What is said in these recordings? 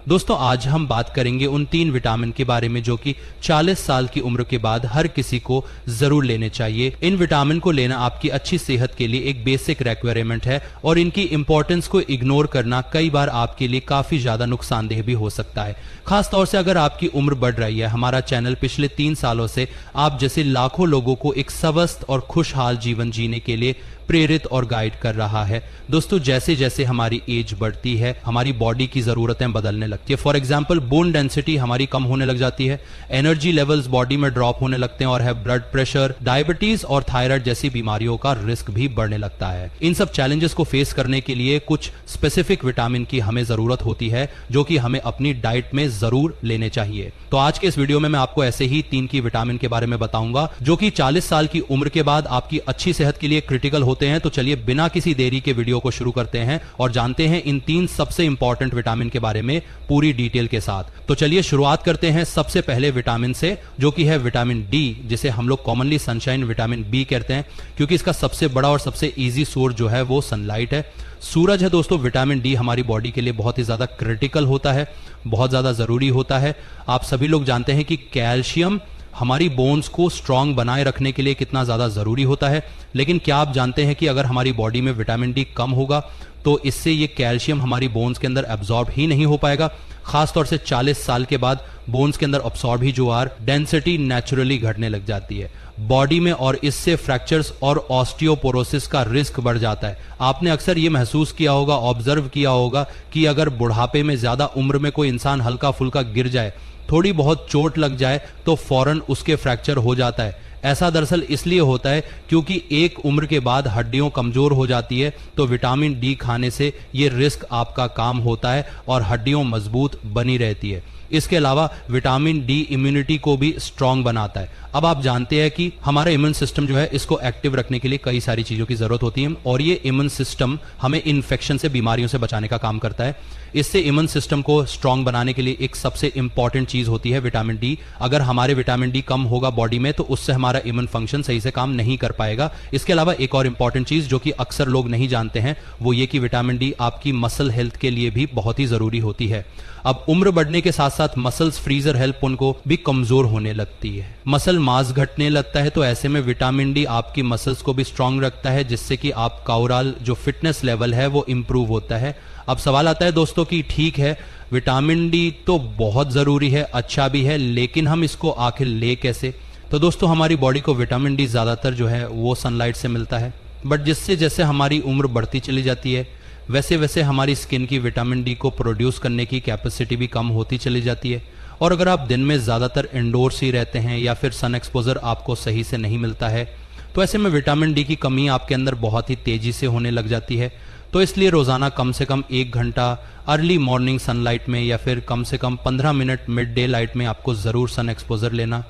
दोस्तों आज हम बात करेंगे उन 3 विटामिन के बारे में जो कि 40 साल की उम्र के बाद हर किसी को जरूर लेने चाहिए। इन विटामिन को लेना आपकी अच्छी सेहत के लिए एक बेसिक रिक्वायरमेंट है और इनकी इंपॉर्टेंस को इग्नोर करना कई बार आपके लिए काफी ज्यादा नुकसानदेह भी हो सकता है, खासतौर से अगर आपकी उम्र बढ़ रही है। हमारा चैनल पिछले 3 सालों से आप जैसे लाखों लोगों को एक स्वस्थ और खुशहाल जीवन जीने के लिए प्रेरित और गाइड कर रहा है। दोस्तों जैसे जैसे हमारी एज बढ़ती है हमारी बॉडी की जरूरतें बदलने लगती है। फॉर एग्जांपल बोन डेंसिटी हमारी कम होने लग जाती है, एनर्जी लेवल्स बॉडी में ड्रॉप होने लगते हैं और है ब्लड प्रेशर, डायबिटीज और थायराइड जैसी बीमारियों का रिस्क भी बढ़ने लगता है। इन सब चैलेंजेस को फेस करने के लिए कुछ स्पेसिफिक विटामिन की हमें जरूरत होती है जो कि हमें अपनी डाइट में जरूर लेने चाहिए। तो आज के इस वीडियो में मैं आपको ऐसे ही 3 की विटामिन के बारे में बताऊंगा जो कि 40 साल की उम्र के बाद आपकी अच्छी सेहत के लिए क्रिटिकल होते हैं। तो चलिए बिना किसी देरी के वीडियो को शुरू करते हैं और जानते हैं इन 3 सबसे इंपॉर्टेंट विटामिन के बारे में पूरी डिटेल के साथ। तो चलिए शुरुआत करते हैं सबसे पहले विटामिन से जो कि है विटामिन डी, जिसे हम लोग कॉमनली सनशाइन विटामिन बी कहते हैं क्योंकि इसका सबसे बड़ा और सबसे इजी सोर्स जो है वो सनलाइट है, सूरज है। दोस्तों विटामिन डी हमारी बॉडी के लिए बहुत ही ज्यादा क्रिटिकल होता है, बहुत ज्यादा जरूरी होता है। आप सभी लोग जानते हैं कि कैल्शियम हमारी बोन्स को स्ट्रांग बनाए रखने के लिए कितना ज्यादा जरूरी होता है, लेकिन क्या आप जानते हैं कि अगर हमारी बॉडी में विटामिन डी कम होगा तो इससे ये कैल्शियम हमारी बोन्स के अंदर एब्जॉर्ब ही नहीं हो पाएगा। खासतौर से 40 साल के बाद बोन्स के अंदर अब्सॉर्ब ही जो डेंसिटी नेचुरली घटने लग जाती है बॉडी में और इससे फ्रैक्चर्स और ऑस्टियोपोरोसिस का रिस्क बढ़ जाता है। आपने अक्सर ये महसूस किया होगा, ऑब्जर्व किया होगा कि अगर बुढ़ापे में ज्यादा उम्र में कोई इंसान हल्का फुल्का गिर जाए, थोड़ी बहुत चोट लग जाए तो फौरन उसके फ्रैक्चर हो जाता है। ऐसा दरअसल इसलिए होता है क्योंकि एक उम्र के बाद हड्डियां कमजोर हो जाती है, तो विटामिन डी खाने से ये रिस्क आपका काम होता है और हड्डियां मजबूत बनी रहती है। इसके अलावा विटामिन डी इम्यूनिटी को भी स्ट्रांग बनाता है। अब आप जानते हैं कि हमारा इम्यून सिस्टम जो है इसको एक्टिव रखने के लिए कई सारी चीजों की जरूरत होती है और ये इम्यून सिस्टम हमें इन्फेक्शन से, बीमारियों से बचाने का काम करता है। इससे इम्यून सिस्टम को स्ट्रांग बनाने के लिए एक सबसे इंपॉर्टेंट चीज होती है विटामिन डी। अगर हमारे विटामिन डी कम होगा बॉडी में तो उससे हमारा इम्यून फंक्शन सही से काम नहीं कर पाएगा। इसके अलावा एक और इंपॉर्टेंट चीज जो कि अक्सर लोग नहीं जानते हैं वो ये कि विटामिन डी आपकी मसल हेल्थ के लिए भी बहुत ही जरूरी होती है। अब उम्र बढ़ने के साथ साथ मसल्स फ्रीजर हेल्प उनको भी कमजोर होने लगती है, मसल मास घटने लगता है, तो ऐसे में विटामिन डी आपकी मसल्स को भी स्ट्रांग रखता है जिससे कि आपका ओवरऑल जो फिटनेस लेवल है वो इंप्रूव होता है। अब सवाल आता है दोस्तों कि ठीक है विटामिन डी तो बहुत जरूरी है, अच्छा भी है, लेकिन हम इसको आखिर ले कैसे? तो दोस्तों हमारी बॉडी को विटामिन डी ज्यादातर जो है वो सनलाइट से मिलता है, बट जिससे जैसे हमारी उम्र बढ़ती चली जाती है वैसे वैसे हमारी स्किन की विटामिन डी को प्रोड्यूस करने की कैपेसिटी भी कम होती चली जाती है। और अगर आप दिन में ज्यादातर इंडोर्स ही रहते हैं या फिर सन एक्सपोजर आपको सही से नहीं मिलता है तो ऐसे में विटामिन डी की कमी आपके अंदर बहुत ही तेजी से होने लग जाती है। तो इसलिए रोजाना कम से कम 1 घंटा अर्ली मॉर्निंग सनलाइट में या फिर कम से कम 15 मिनट मिड डे लाइट में आपको जरूर सन एक्सपोजर लेना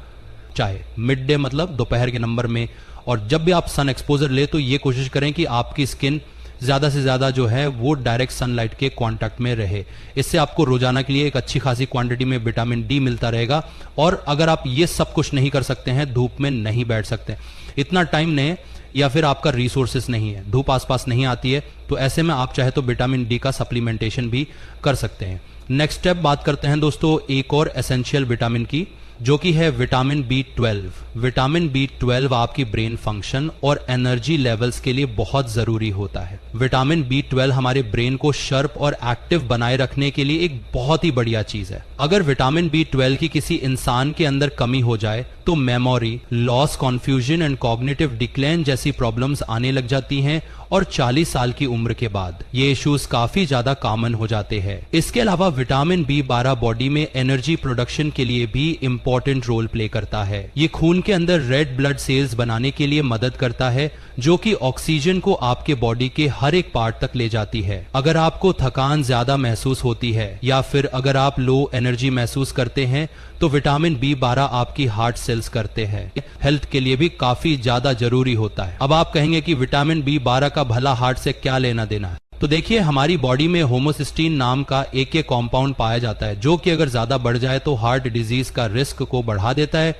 चाहिए। मिड डे मतलब दोपहर के नंबर में, और जब भी आप सन एक्सपोजर ले तो ये कोशिश करें कि आपकी स्किन ज्यादा से ज्यादा जो है वो डायरेक्ट सनलाइट के कांटेक्ट में रहे। इससे आपको रोजाना के लिए एक अच्छी खासी क्वांटिटी में विटामिन डी मिलता रहेगा। और अगर आप ये सब कुछ नहीं कर सकते हैं, धूप में नहीं बैठ सकते, इतना टाइम नहीं या फिर आपका रिसोर्सेस नहीं है, धूप आसपास नहीं आती है, तो ऐसे में आप चाहे तो विटामिन डी का सप्लीमेंटेशन भी कर सकते हैं। नेक्स्ट स्टेप बात करते हैं दोस्तों एक और एसेंशियल विटामिन की जो कि है विटामिन B12। विटामिन B12 आपकी ब्रेन फंक्शन और एनर्जी लेवल्स के लिए बहुत जरूरी होता है। विटामिन B12 हमारे ब्रेन को शार्प और एक्टिव बनाए रखने के लिए एक बहुत ही बढ़िया चीज है। अगर विटामिन B12 की किसी इंसान के अंदर कमी हो जाए तो memory loss, confusion and cognitive decline जैसी प्रॉब्लम्स आने लग जाती हैं और 40 साल की उम्र के बाद ये इश्यूज काफी ज्यादा कॉमन हो जाते हैं। इसके अलावा विटामिन B12 बॉडी में एनर्जी प्रोडक्शन के लिए भी इंपॉर्टेंट रोल प्ले करता है। ये खून के अंदर रेड ब्लड सेल्स बनाने के लिए मदद करता है जो कि ऑक्सीजन को आपके बॉडी के हर एक पार्ट तक ले जाती है। अगर आपको थकान ज्यादा महसूस होती है या फिर अगर आप लो एनर्जी महसूस करते हैं तो विटामिन B12 आपकी हार्ट सेल्स करते हैं, हेल्थ के लिए भी काफी ज्यादा जरूरी होता है। अब आप कहेंगे कि विटामिन B12 का भला हार्ट से क्या लेना देना है? तो देखिए हमारी बॉडी में होमोसिस्टीन नाम का एक कंपाउंड पाया जाता है जो कि अगर ज्यादा बढ़ जाए तो हार्ट डिजीज का रिस्क को बढ़ा देता है।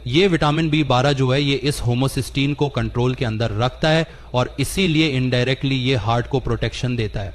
ये विटामिन B12 जो है ये इस होमोसिस्टीन को कंट्रोल के अंदर रखता है और इसीलिए इनडायरेक्टली ये हार्ट को प्रोटेक्शन देता है।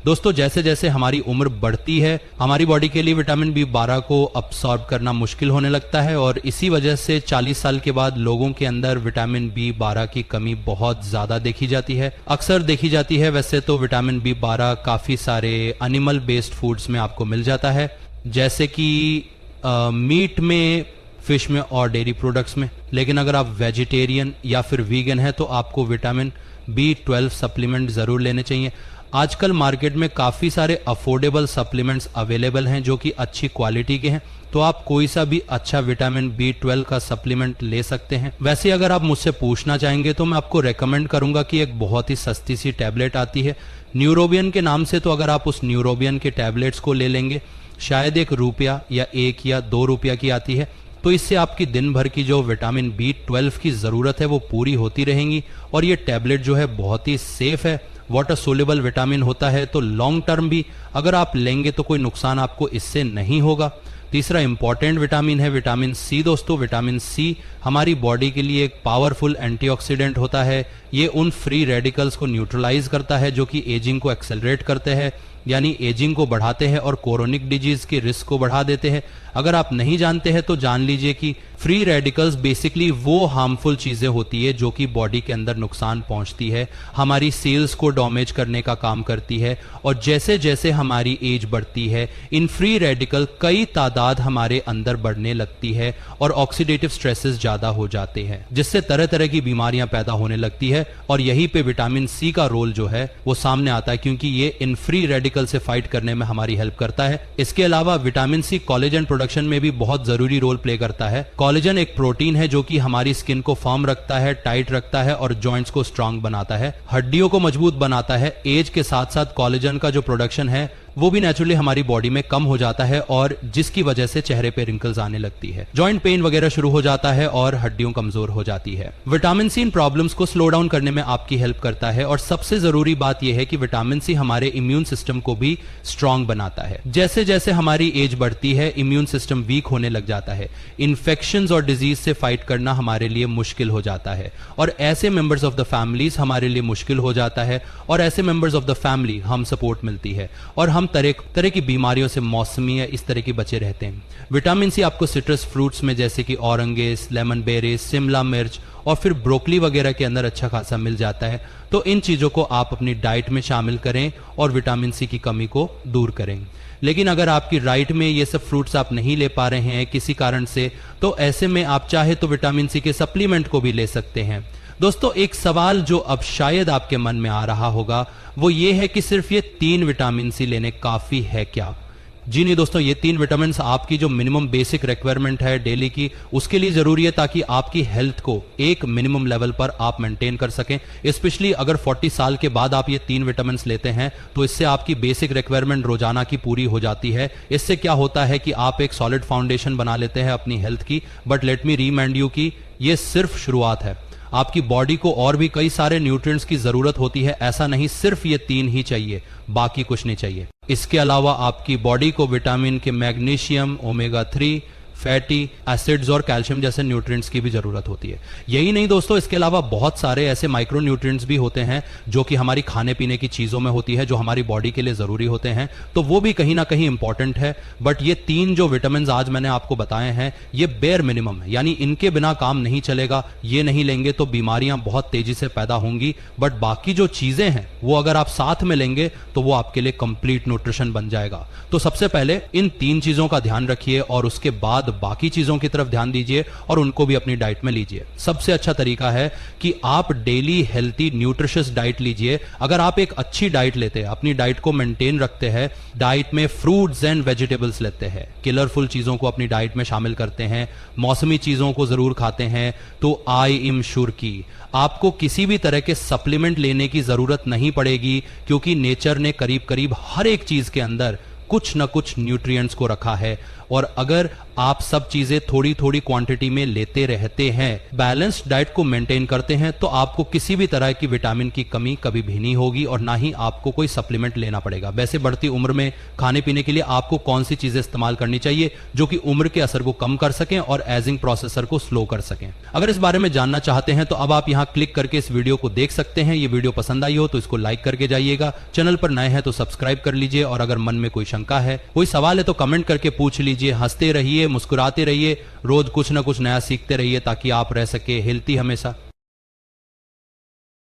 दोस्तों जैसे जैसे हमारी उम्र बढ़ती है हमारी बॉडी के लिए विटामिन बी 12 को अब्सॉर्ब करना मुश्किल होने लगता है और इसी वजह से 40 साल के बाद लोगों के अंदर विटामिन बी 12 की कमी बहुत ज्यादा देखी जाती है, अक्सर देखी जाती है। वैसे तो विटामिन बी 12 काफी सारे एनिमल बेस्ड फूड्स में आपको मिल जाता है, जैसे कि मीट में, फिश में और डेयरी प्रोडक्ट्स में। लेकिन अगर आप वेजिटेरियन या फिर वीगन हैं तो आपको विटामिन बी 12 सप्लीमेंट जरूर लेने चाहिए। आजकल मार्केट में काफी सारे अफोर्डेबल सप्लीमेंट्स अवेलेबल हैं जो कि अच्छी क्वालिटी के हैं, तो आप कोई सा भी अच्छा विटामिन बी 12 का सप्लीमेंट ले सकते हैं। वैसे अगर आप मुझसे पूछना चाहेंगे तो मैं आपको रेकमेंड करूंगा कि एक बहुत ही सस्ती सी टैबलेट आती है न्यूरोबियन के नाम से, तो अगर आप उस न्यूरोबियन के टैबलेट्स को ले लेंगे, शायद ₹1 या ₹1 या ₹2 की आती है, तो इससे आपकी दिन भर की जो विटामिन बी 12 की जरूरत है वो पूरी होती रहेंगी। और ये टैबलेट जो है बहुत ही सेफ है, वाटर सोल्युबल विटामिन होता है, तो लॉन्ग टर्म भी अगर आप लेंगे तो कोई नुकसान आपको इससे नहीं होगा। तीसरा इंपॉर्टेंट विटामिन है विटामिन सी। दोस्तों विटामिन सी हमारी बॉडी के लिए एक पावरफुल एंटीऑक्सीडेंट होता है। ये उन फ्री रेडिकल्स को न्यूट्रलाइज करता है जो कि एजिंग को एक्सेलरेट करते हैं, यानी एजिंग को बढ़ाते हैं और कोरोनिक डिजीज के रिस्क को बढ़ा देते हैं। अगर आप नहीं जानते हैं तो जान लीजिए कि फ्री रेडिकल्स बेसिकली वो हार्मफुल चीजें होती है जो कि बॉडी के अंदर नुकसान पहुंचती है, हमारी सेल्स को डैमेज करने का काम करती है। और जैसे जैसे हमारी एज बढ़ती है इन फ्री रेडिकल कई तादाद हमारे अंदर बढ़ने लगती है और ऑक्सीडेटिव स्ट्रेसेस ज्यादा हो जाते हैं, जिससे तरह तरह की बीमारियां पैदा होने लगती है। और यहीं पे विटामिन सी का रोल जो है वो सामने आता है, क्योंकि ये इन फ्री रेडिकल से फाइट करने में हमारी हेल्प करता है। इसके अलावा विटामिन सी कोलेजन प्रोडक्शन में भी बहुत जरूरी रोल प्ले करता है। कोलेजन एक प्रोटीन है जो कि हमारी स्किन को फर्म रखता है, टाइट रखता है और जॉइंट्स को स्ट्रांग बनाता है, हड्डियों को मजबूत बनाता है। एज के साथ साथ कोलेजन का जो प्रोडक्शन है वो भी नेचुरली हमारी बॉडी में कम हो जाता है और जिसकी वजह से चेहरे पे रिंकल्स आने लगती है, जॉइंट पेन वगैरह शुरू हो जाता है और हड्डियों कमजोर हो जाती है। विटामिन सी इन प्रॉब्लम्स को स्लो डाउन करने में आपकी हेल्प करता है। और सबसे जरूरी बात यह है कि विटामिन सी हमारे इम्यून सिस्टम को भी स्ट्रांग बनाता है। जैसे जैसे हमारी एज बढ़ती है इम्यून सिस्टम वीक होने लग जाता है, इन्फेक्शंस और डिजीज से फाइट करना हमारे लिए मुश्किल हो जाता है और ऐसे मेंबर्स ऑफ द फैमिलीज हमारे लिए मुश्किल हो जाता है और ऐसे मेंबर्स ऑफ द फैमिली हम सपोर्ट मिलती है और हम तरह की बीमारियों से, मौसमी या इस तरह की बचे रहते हैं। विटामिन सी आपको सिट्रस फ्रूट्स में जैसे कि औरंगेस, लेमन बेरीज, शिमला मिर्च और फिर ब्रोकली वगैरह के अंदर अच्छा खासा मिल जाता है। तो इन चीजों को आप अपनी डाइट में शामिल करें और विटामिन सी की कमी को दूर करें। लेकिन अगर आपकी डाइट में ये सब फ्रूट्स आप नहीं ले पा रहे हैं किसी कारण से, तो ऐसे में आप चाहे तो विटामिन सी के सप्लीमेंट को भी ले सकते हैं। दोस्तों एक सवाल जो अब शायद आपके मन में आ रहा होगा वो ये है कि सिर्फ ये 3 विटामिन सी लेने काफी है क्या? जी नहीं दोस्तों, ये 3 विटामिन आपकी जो मिनिमम बेसिक रिक्वायरमेंट है डेली की उसके लिए जरूरी है ताकि आपकी हेल्थ को एक मिनिमम लेवल पर आप मेंटेन कर सकें। स्पेशली अगर 40 साल के बाद आप ये 3 विटामिन लेते हैं तो इससे आपकी बेसिक रिक्वायरमेंट रोजाना की पूरी हो जाती है। इससे क्या होता है कि आप एक सॉलिड फाउंडेशन बना लेते हैं अपनी हेल्थ की। But let me remind you कि ये सिर्फ शुरुआत है, आपकी बॉडी को और भी कई सारे न्यूट्रिएंट्स की जरूरत होती है। ऐसा नहीं सिर्फ ये 3 ही चाहिए, बाकी कुछ नहीं चाहिए। इसके अलावा आपकी बॉडी को विटामिन के मैग्नीशियम, ओमेगा 3, फैटी एसिड्स और कैल्शियम जैसे न्यूट्रिएंट्स की भी जरूरत होती है। यही नहीं दोस्तों, इसके अलावा बहुत सारे ऐसे माइक्रो न्यूट्रिएंट्स भी होते हैं जो कि हमारी खाने पीने की चीजों में होती है, जो हमारी बॉडी के लिए जरूरी होते हैं, तो वो भी कहीं ना कहीं इंपॉर्टेंट है। बट ये 3 जो विटामिन आज मैंने आपको बताए हैं ये बेयर मिनिमम है, यानी इनके बिना काम नहीं चलेगा। ये नहीं लेंगे तो बीमारियां बहुत तेजी से पैदा होंगी। बट बाकी जो चीजें हैं वो अगर आप साथ में लेंगे तो वो आपके लिए कंप्लीट न्यूट्रिशन बन जाएगा। तो सबसे पहले इन 3 चीजों का ध्यान रखिए और उसके बाद बाकी चीजों की तरफ ध्यान दीजिए और उनको भी अपनी डाइट में लीजिए। सबसे अच्छा तरीका है कि आप डेली हेल्थी न्यूट्रिशियस डाइट लीजिए। अगर आप एक अच्छी डाइट लेते हैं, अपनी डाइट को मेंटेन रखते हैं, डाइट में फ्रूट्स एंड वेजिटेबल्स लेते हैं, कलरफुल चीजों को अपनी डाइट में शामिल करते हैं, मौसमी चीजों को जरूर खाते हैं, तो आई एम श्योर कि आपको किसी भी तरह के सप्लीमेंट लेने की जरूरत नहीं पड़ेगी, क्योंकि नेचर ने करीब करीब हर एक चीज के अंदर कुछ न कुछ न्यूट्रिएंट्स को रखा है। और अगर आप सब चीजें थोड़ी थोड़ी क्वांटिटी में लेते रहते हैं, बैलेंस्ड डाइट को मेंटेन करते हैं, तो आपको किसी भी तरह की विटामिन की कमी कभी भी नहीं होगी और ना ही आपको कोई सप्लीमेंट लेना पड़ेगा। वैसे बढ़ती उम्र में खाने पीने के लिए आपको कौन सी चीजें इस्तेमाल करनी चाहिए जो कि उम्र के असर को कम कर सकें और एजिंग प्रोसेसर को स्लो कर सकें। अगर इस बारे में जानना चाहते हैं तो अब आप यहां क्लिक करके इस वीडियो को देख सकते हैं। ये वीडियो पसंद आई हो तो इसको लाइक करके जाइएगा, चैनल पर नए हैं तो सब्सक्राइब कर लीजिए, और अगर मन में कोई शंका है, कोई सवाल है तो कमेंट करके पूछ लीजिए। हंसते रहिए, मुस्कुराते रहिए, रोज कुछ ना कुछ नया सीखते रहिए ताकि आप रह सके हेल्थी हमेशा।